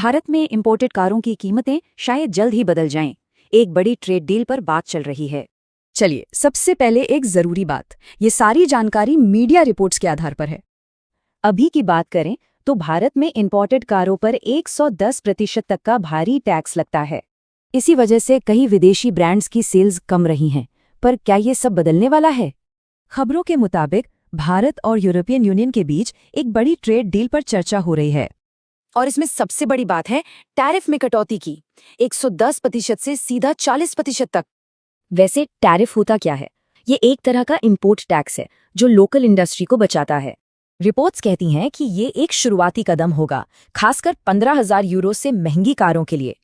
भारत में इंपोर्टेड कारों की कीमतें शायद जल्द ही बदल जाएं। एक बड़ी ट्रेड डील पर बात चल रही है। चलिए, सबसे पहले एक जरूरी बात, ये सारी जानकारी मीडिया रिपोर्ट्स के आधार पर है। अभी की बात करें तो भारत में इंपोर्टेड कारों पर 110% तक का भारी टैक्स लगता है। इसी वजह से कई विदेशी ब्रांड्स की सेल्स कम रही हैं। पर क्या ये सब बदलने वाला है? खबरों के मुताबिक भारत और यूरोपियन यूनियन के बीच एक बड़ी ट्रेड डील पर चर्चा हो रही है। और इसमें सबसे बड़ी बात है टैरिफ में कटौती की, 110% से सीधा 40% तक। वैसे टैरिफ होता क्या है? ये एक तरह का इंपोर्ट टैक्स है जो लोकल इंडस्ट्री को बचाता है। रिपोर्ट्स कहती हैं कि ये एक शुरुआती कदम होगा, खासकर 15,000 यूरो से महंगी कारों के लिए।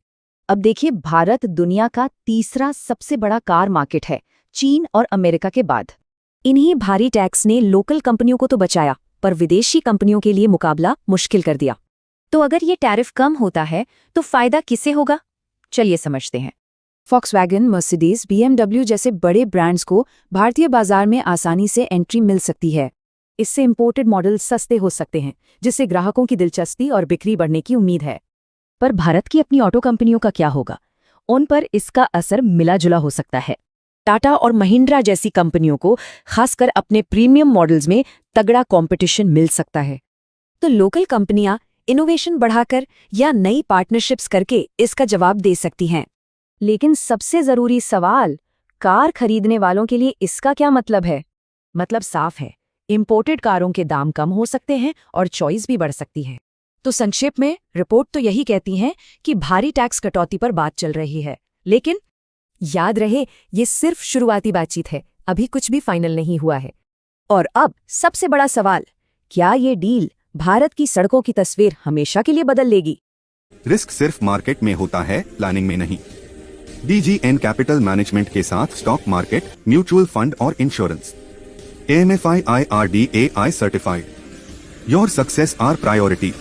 अब देखिए, भारत दुनिया का तीसरा सबसे बड़ा कार मार्केट है, चीन और अमेरिका के बाद। इन्हीं भारी टैक्स ने लोकल कंपनियों को तो बचाया, पर विदेशी कंपनियों के लिए मुकाबला मुश्किल कर दिया। तो अगर ये टैरिफ कम होता है तो फायदा किसे होगा? चलिए समझते हैं। फॉक्सवैगन, मर्सिडीज, BMW जैसे बड़े ब्रांड्स को भारतीय बाजार में आसानी से एंट्री मिल सकती है। इससे इंपोर्टेड मॉडल सस्ते हो सकते हैं, जिससे ग्राहकों की दिलचस्पी और बिक्री बढ़ने की उम्मीद है। पर भारत की अपनी ऑटो कंपनियों का क्या होगा? उन पर इसका असर मिला जुला हो सकता है। टाटा और महिंद्रा जैसी कंपनियों को खासकर अपने प्रीमियम मॉडल्स में तगड़ा कंपटीशन मिल सकता है। तो लोकल कंपनियां इनोवेशन बढ़ाकर या नई पार्टनरशिप्स करके इसका जवाब दे सकती हैं। लेकिन सबसे जरूरी सवाल, कार खरीदने वालों के लिए इसका क्या मतलब है? मतलब साफ है, इंपोर्टेड कारों के दाम कम हो सकते हैं और चॉइस भी बढ़ सकती है। तो संक्षेप में रिपोर्ट तो यही कहती हैं कि भारी टैक्स कटौती पर बात चल रही है, लेकिन याद रहे ये सिर्फ शुरुआती बातचीत है, अभी कुछ भी फाइनल नहीं हुआ है। और अब सबसे बड़ा सवाल, क्या ये डील भारत की सड़कों की तस्वीर हमेशा के लिए बदल लेगी? रिस्क सिर्फ मार्केट में होता है, प्लानिंग में नहीं। DGN कैपिटल मैनेजमेंट के साथ स्टॉक मार्केट, म्यूचुअल फंड और insurance. AMFI IRDAI certified. Your success our priority.